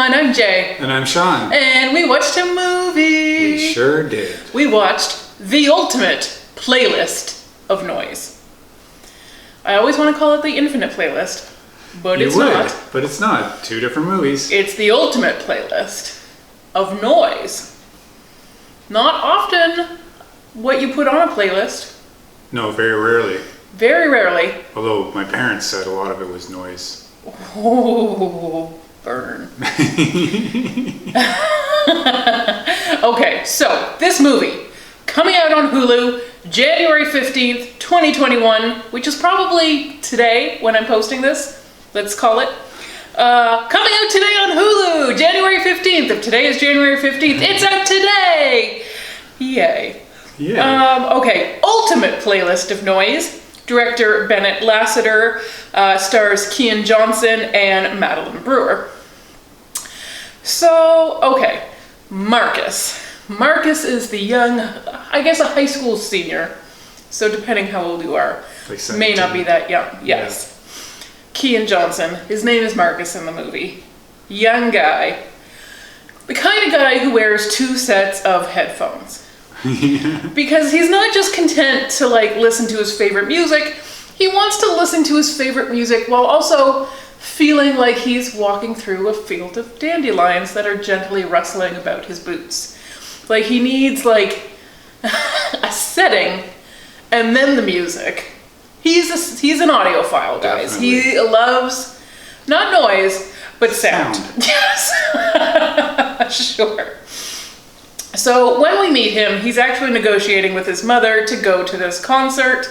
everyone, I'm Jay. And I'm Sean. And we watched a movie. We sure did. We watched the ultimate playlist of noise. I always want to call it the infinite playlist, but it's not. But it's not. Two different movies. It's the ultimate playlist of noise. Not often what you put on a playlist. No, very rarely. Very rarely. Although my parents said a lot of it was noise. Oh, burn. Okay, so this movie coming out on Hulu January 15th, 2021, which is probably today when I'm posting this, let's call it. Coming out today on Hulu, January 15th. If today is January 15th, it's out today! Yay. Yeah. Okay, ultimate playlist of noise. Director Bennett, Lasseter, stars Keean Johnson and Madeline Brewer. So, okay, Marcus. Marcus is the young, I guess a high school senior. So depending how old you are, Like may not be that young. Yes. Yeah. Keean Johnson. His name is Marcus in the movie. Young guy. The kind of guy who wears 2 sets of headphones. Because he's not just content to like listen to his favorite music, he wants to listen to his favorite music while also feeling like he's walking through a field of dandelions that are gently rustling about his boots. Like he needs like a setting and then the music. He's an audiophile, guys. Definitely. He loves not noise, but sound. Yes. Sure. So when we meet him, he's actually negotiating with his mother to go to this concert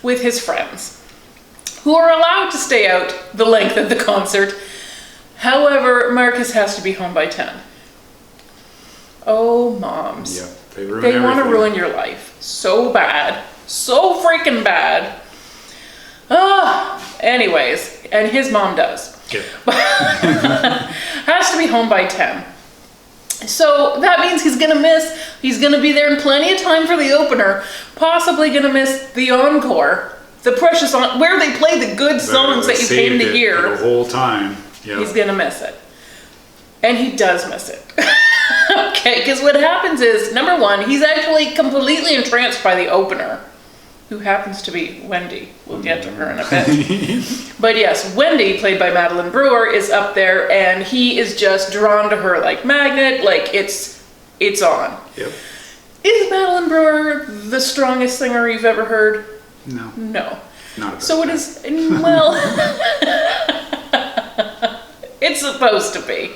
with his friends, who are allowed to stay out the length of the concert. However, Marcus has to be home by 10. Oh, moms. Yep, they want to ruin your life so bad. So freaking bad. Anyways, and his mom does. Yeah. Has to be home by 10. So that means he's gonna be there in plenty of time for the opener, possibly gonna miss the encore, the precious where they play the good songs that you came to hear. The whole time. Yep. He's gonna miss it. And he does miss it. Okay, because what happens is, number one, he's actually completely entranced by the opener, who happens to be Wendy. We'll get to her in a bit. But yes, Wendy, played by Madeline Brewer, is up there, and he is just drawn to her like magnet, like it's on. Yep. Is Madeline Brewer the strongest singer you've ever heard? No. No. Not so it is, well, it's supposed to be.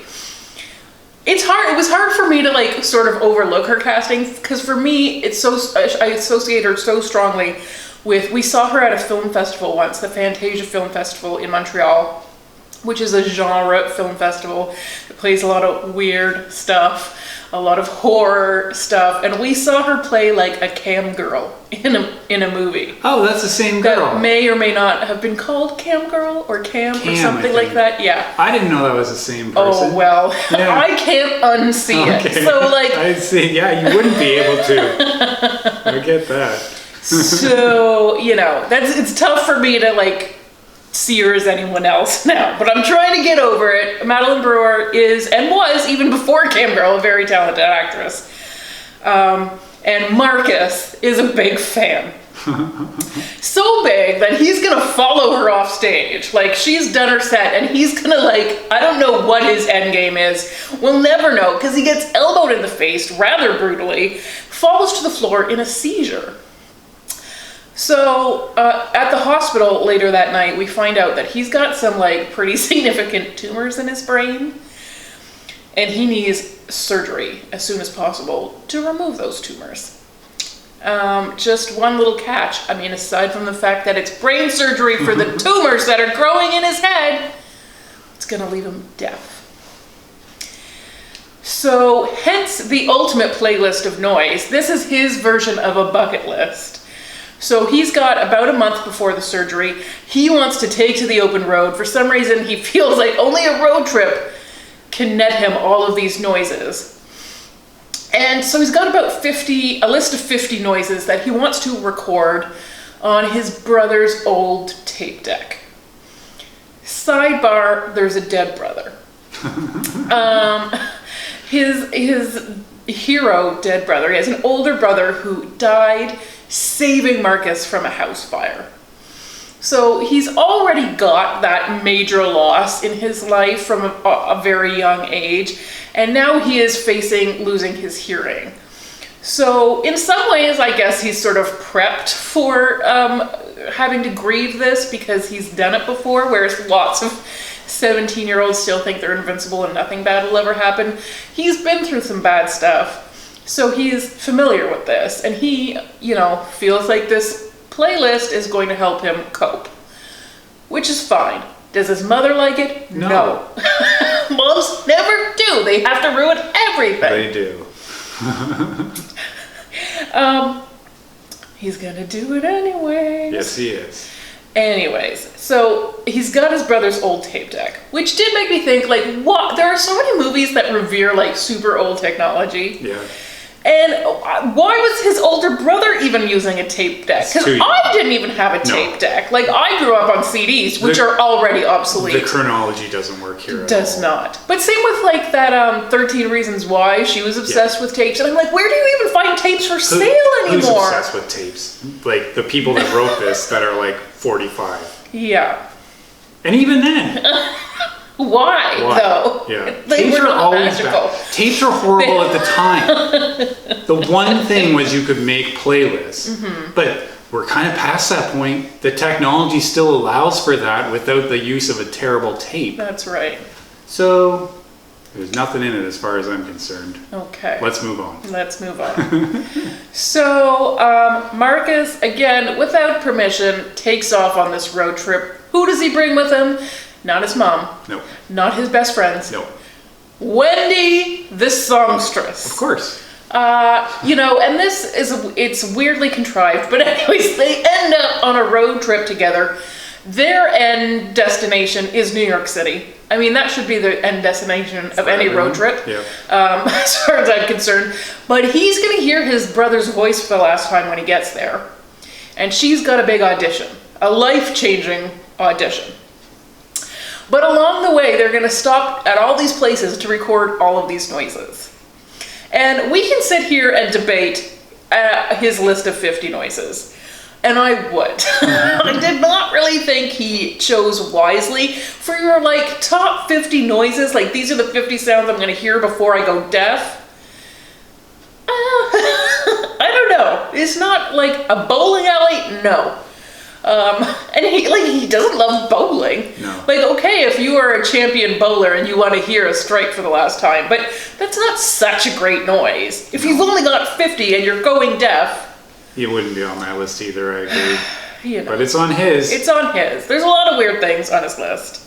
It's hard. It was hard for me to like sort of overlook her casting because for me, I associate her so strongly with. We saw her at a film festival once, the Fantasia Film Festival in Montreal, which is a genre film festival. It plays a lot of weird stuff, a lot of horror stuff, and we saw her play like a cam girl in a movie. Oh, that's the same girl. That may or may not have been called Cam Girl or Cam or something like that. Yeah. I didn't know that was the same person. Oh well, yeah. I can't unsee it. So like, I see. Yeah, you wouldn't be able to. I get that. So it's tough for me to like see her as anyone else now, but I'm trying to get over it. Madeline Brewer is, and was even before Cam Girl, a very talented actress. And Marcus is a big fan. So big that he's gonna follow her off stage. Like she's done her set and he's gonna I don't know what his end game is. We'll never know because he gets elbowed in the face rather brutally, falls to the floor in a seizure. So at the hospital later that night, we find out that he's got some pretty significant tumors in his brain. And he needs surgery as soon as possible to remove those tumors. Just one little catch. I mean, aside from the fact that it's brain surgery for the tumors that are growing in his head, it's going to leave him deaf. So, hence the ultimate playlist of noise. This is his version of a bucket list. So he's got about a month before the surgery. He wants to take to the open road. For some reason, he feels like only a road trip can net him all of these noises. And so he's got about a list of 50 noises that he wants to record on his brother's old tape deck. Sidebar, there's a dead brother. His hero, dead brother, he has an older brother who died saving Marcus from a house fire. So he's already got that major loss in his life from a very young age, and now he is facing losing his hearing. So in some ways, I guess he's sort of prepped for having to grieve this because he's done it before, whereas lots of 17-year-olds still think they're invincible and nothing bad will ever happen. He's been through some bad stuff, so he's familiar with this, and he, feels like this playlist is going to help him cope, which is fine. Does his mother like it? No. Moms never do. They have to ruin everything. They do. He's gonna do it anyway. Yes, he is. Anyways, so he's got his brother's old tape deck, which did make me think, like, what? There are so many movies that revere, like, super old technology. Yeah. And why was his older brother even using a tape deck? Because I didn't even have a tape deck. Like, I grew up on CDs, which are already obsolete. The chronology doesn't work here at all. Does not. But same with, like, that 13 Reasons Why. She was obsessed with tapes. And I'm like, where do you even find tapes for sale anymore? Who's obsessed with tapes? Like, the people that wrote this that are, like, 45. Yeah. And even then. Why, though? Yeah. They Tapes were are not always magical. bad. Tapes are horrible at the time. The one thing was you could make playlists, but we're kind of past that point. The technology still allows for that without the use of a terrible tape. That's right. So there's nothing in it as far as I'm concerned. Okay. Let's move on. So Marcus, again, without permission, takes off on this road trip. Who does he bring with him? Not his mom. No. Not his best friends. No. Wendy, the songstress. Of course. And it's weirdly contrived, but anyways, they end up on a road trip together. Their end destination is New York City. I mean, that should be the end destination of any road trip, as far as I'm concerned. But he's going to hear his brother's voice for the last time when he gets there. And she's got a big audition, a life-changing audition. But along the way, they're going to stop at all these places to record all of these noises. And we can sit here and debate his list of 50 noises. And I would. I did not really think he chose wisely. For your, like, top 50 noises, like, these are the 50 sounds I'm going to hear before I go deaf. I don't know. It's not, like, a bowling alley? No. And he doesn't love bowling. No. Like, okay, if you are a champion bowler and you want to hear a strike for the last time, but that's not such a great noise. If you've only got 50 and you're going deaf. He wouldn't be on my list either, I agree. Know. But it's on his. It's on his. There's a lot of weird things on his list.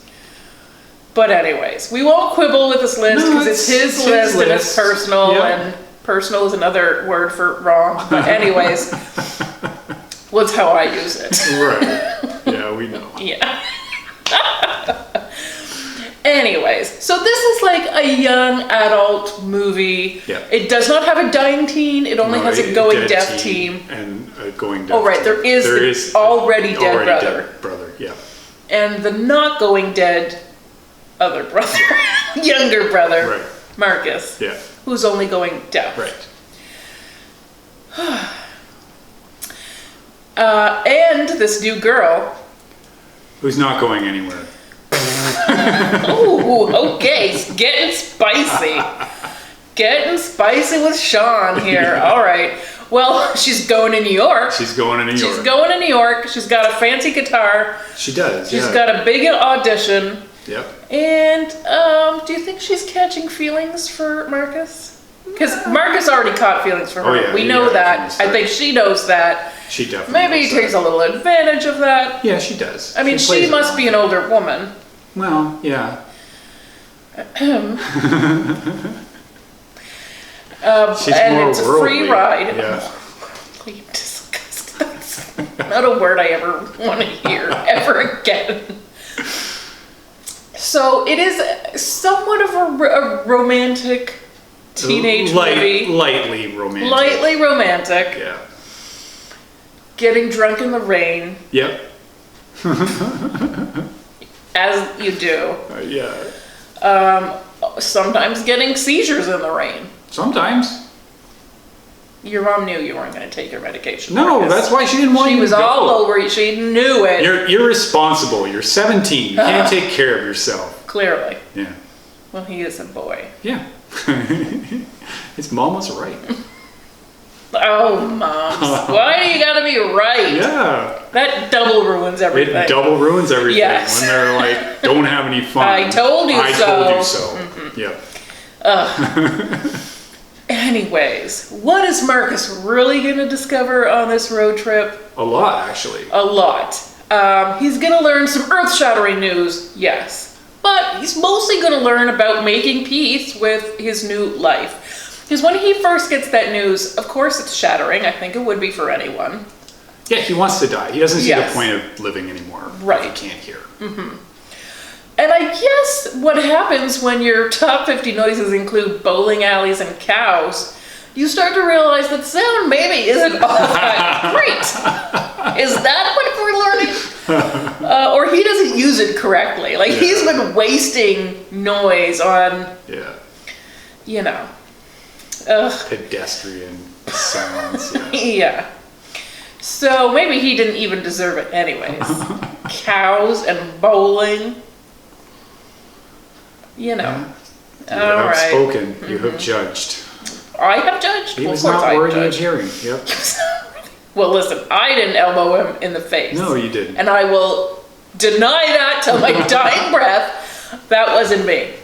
But anyways, we won't quibble with this list because it's his list and it's personal, and personal is another word for wrong. But anyways, was how I use it. Right. Yeah, we know. Yeah. Anyways, so this is like a young adult movie. Yeah. It does not have a dying teen. It only has a going deaf team. And a going deaf Oh, right. There is the already dead brother. Dead brother, yeah. And the not going dead other brother, younger brother, Right. Marcus, who's only going deaf. Right. And this new girl. Who's not going anywhere. Oh, okay. It's getting spicy. Getting spicy with Sean here. All right. Well, she's going to New York. She's going to New York. She's going to New York. She's got a fancy guitar. She does, She's got a big audition. Yep. And do you think she's catching feelings for Marcus? Because Marcus already caught feelings for her. Oh, yeah, we know that. I think she knows that. She definitely Maybe he takes a little advantage of that. Yeah, she does. I mean, she must be an older woman. Well, yeah. And more it's a worldly. free ride. Yeah. Really disgusting. That's not a word I ever want to hear ever again. So it is somewhat of a romantic teenage movie. Lightly romantic. Lightly romantic. Yeah. Getting drunk in the rain. Yep. As you do. Yeah. Sometimes getting seizures in the rain. Sometimes. Your mom knew you weren't going to take your medication. No, Marcus. that's why she didn't want She you was to go. all over you. She knew it. You're irresponsible. You're 17. You can't take care of yourself. Clearly. Yeah. Well, he is a boy. Yeah. His mom was right. Oh, moms. Why do you gotta be right? Yeah. That double ruins everything. It double ruins everything Yes. when they're like, don't have any fun. I told you so. I told you so. Mm-hmm. Yeah. Anyways, what is Marcus really gonna discover on this road trip? A lot, actually. A lot. He's gonna learn some earth-shattering news, yes. But he's mostly gonna learn about making peace with his new life. Because when he first gets that news, of course it's shattering. I think it would be for anyone. Yeah, he wants to die. He doesn't see Yes. the point of living anymore. Right. If he can't hear. Mm-hmm. And I guess what happens when your top 50 noises include bowling alleys and cows, you start to realize that sound maybe isn't all that great. Is that what we're learning? Or he doesn't use it correctly. Like, he's been wasting noise on, you know, pedestrian sounds. Yeah. So maybe he didn't even deserve it anyways. Cows and bowling. You know. You All have right. spoken. You have judged. I have judged? He Well, was of course not I worthy of judged. hearing. Yep. Well, listen, I didn't elbow him in the face. No, you didn't. And I will deny that till my dying breath. That wasn't me.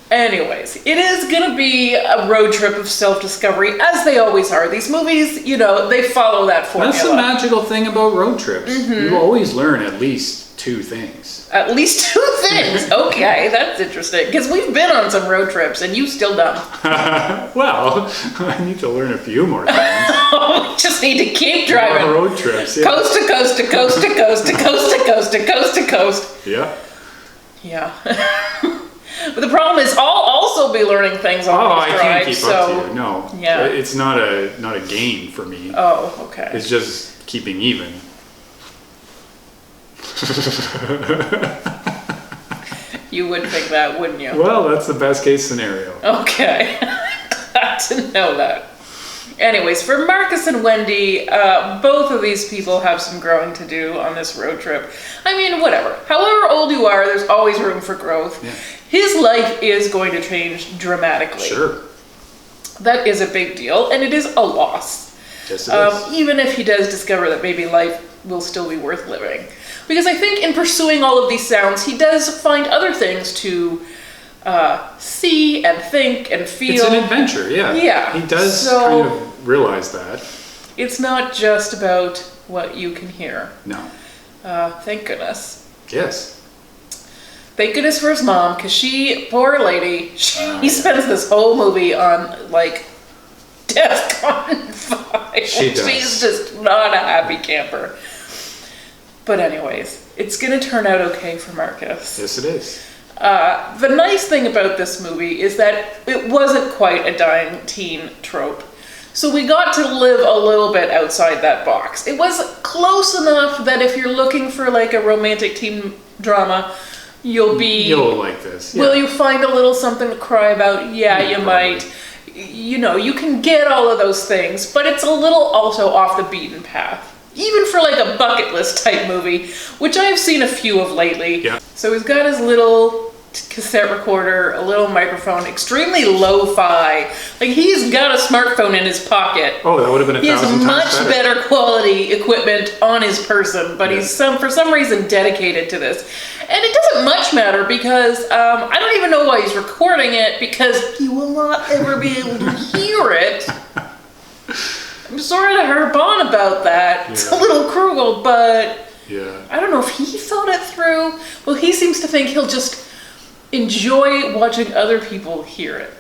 Anyways, it is going to be a road trip of self-discovery, as they always are. These movies, you know, they follow that formula. That's the magical thing about road trips. You always learn at least 2 things. At least 2 things. Okay, that's interesting. Because we've been on some road trips, and you still don't. Well, I need to learn a few more things. We just need to keep driving. More road trips, yeah. Coast to coast to coast to coast to coast to coast to coast to coast. Yeah. Yeah. But the problem is, I'll also be learning things on these I drives. can't keep so, up to you. No. Yeah. It's not a game for me. Oh, okay. It's just keeping even. You would think that, wouldn't you? Well, that's the best case scenario. Okay. Glad to know that. Anyways, for Marcus and Wendy, both of these people have some growing to do on this road trip. I mean, whatever. However old you are, there's always room for growth. Yeah. His life is going to change dramatically. Sure. That is a big deal, and it is a loss. Yes, it is. Even if he does discover that maybe life will still be worth living. Because I think in pursuing all of these sounds, he does find other things to see and think and feel. It's an adventure, yeah. Yeah. He does kind of realize that. It's not just about what you can hear. No. Thank goodness. Yes. Thank goodness for his mom, because she, poor lady, he spends this whole movie on, like, DEFCON 5. She does. She's just not a happy camper. But anyways, it's going to turn out okay for Marcus. Yes, it is. The nice thing about this movie is that it wasn't quite a dying teen trope. So we got to live a little bit outside that box. It was close enough that if you're looking for like a romantic teen drama, you'll like this. Yeah. Will you find a little something to cry about? Yeah, you might. You know, you can get all of those things, but it's a little also off the beaten path. Even for like a bucket list type movie, which I have seen a few of lately. Yeah. So he's got his little cassette recorder, a little microphone, extremely lo-fi. Like, he's got a smartphone in his pocket. Oh, that would have been 1,000 times He has much better quality equipment on his person, but he's for some reason dedicated to this. And it doesn't much matter because I don't even know why he's recording it, because you will not ever be able to hear it. I'm sorry to harp on about that. Yeah. It's a little cruel, but I don't know if he thought it through. Well, he seems to think he'll just enjoy watching other people hear it,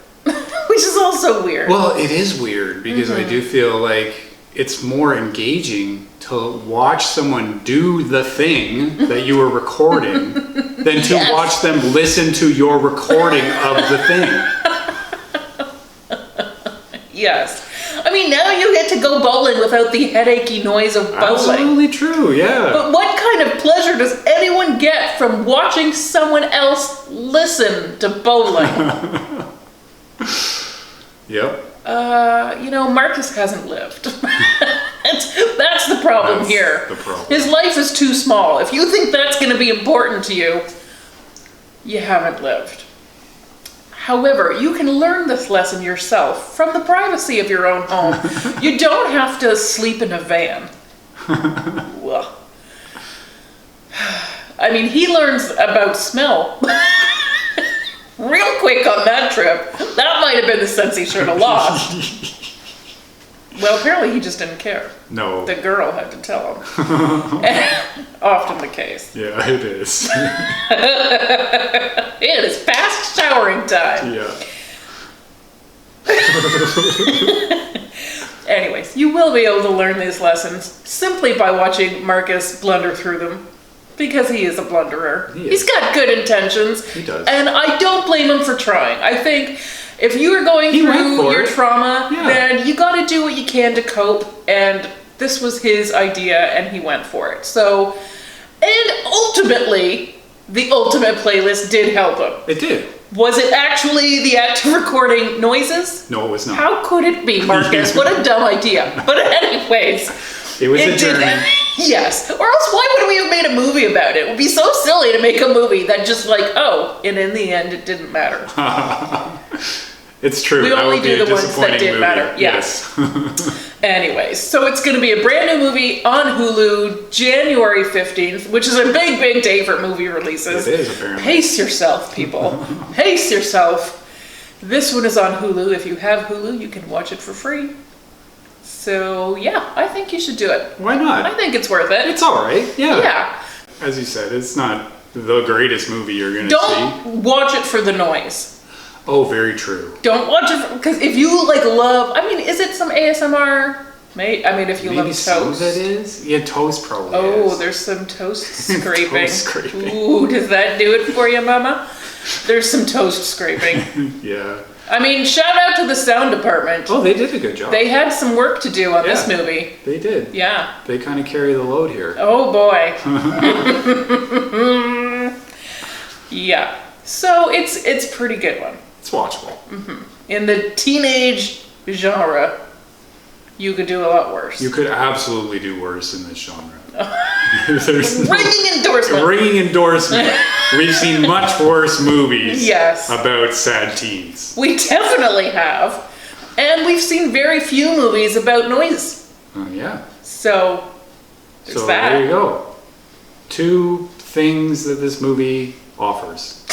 which is also weird. Well, it is weird because I do feel like it's more engaging to watch someone do the thing that you were recording than to watch them listen to your recording of the thing. Yes. I mean, now you get to go bowling without the headachy noise of bowling. Absolutely true, yeah. But what kind of pleasure does anyone get from watching someone else listen to bowling. Yep. Marcus hasn't lived. That's the problem here. The problem. His life is too small. If you think that's going to be important to you, you haven't lived. However, you can learn this lesson yourself from the privacy of your own home. You don't have to sleep in a van. Well, I mean, he learns about smell real quick on that trip. That might have been the sense he should have lost. Well, apparently he just didn't care. No. The girl had to tell him. Often the case. Yeah, it is. It is past showering time. Yeah. Anyways, you will be able to learn these lessons simply by watching Marcus blunder through them. Because he is a blunderer. He's got good intentions. He does. And I don't blame him for trying. I think if you are going through your trauma, then you got to do what you can to cope. And this was his idea, and he went for it. So, and ultimately, the ultimate playlist did help him. It did. Was it actually the act of recording noises? No, it was not. How could it be, Marcus? What a dumb idea. But anyways, it was a journey. Yes. Or else why would we have made a movie about it? It would be so silly to make a movie that just and in the end it didn't matter. It's true. We only do the ones that did matter. Yes. Anyways, so it's going to be a brand new movie on Hulu, January 15th, which is a big, big day for movie releases. It is, apparently. Pace yourself, people. Pace yourself. This one is on Hulu. If you have Hulu, you can watch it for free. So, yeah, I think you should do it. Why not? I think it's worth it. It's all right. Yeah. Yeah. As you said, it's not the greatest movie you're going to see. Don't watch it for the noise. Oh, very true. Don't watch it because if you love, is it some ASMR? If you love toast. Some of it is. Yeah, toast probably is. Oh, there's some toast scraping. Toast scraping. Ooh, does that do it for you, Mama? There's some toast scraping. Yeah. Shout out to the sound department. Oh, they did a good job. They had some work to do on this movie. They did. Yeah. They kind of carry the load here. Oh, boy. Yeah. So it's a pretty good one. It's watchable. Mm-hmm. In the teenage genre, you could do a lot worse. You could absolutely do worse in this genre. Ringing endorsement. Ringing endorsement. We've seen much worse movies about sad teens. We definitely have. And we've seen very few movies about noise. Yeah. So, there's that. There you go. 2 things that this movie offers.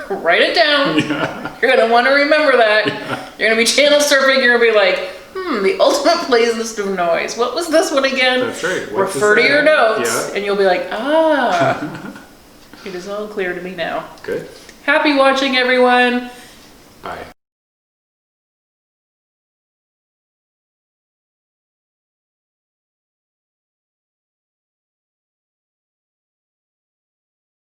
Write it down. Yeah. You're going to want to remember that. Yeah. You're going to be channel surfing. You're going to be like, the ultimate playlist of noise. What was this one again? That's right. Refer to your notes. Yeah. And you'll be like, it is all clear to me now. Good. Happy watching, everyone. Bye.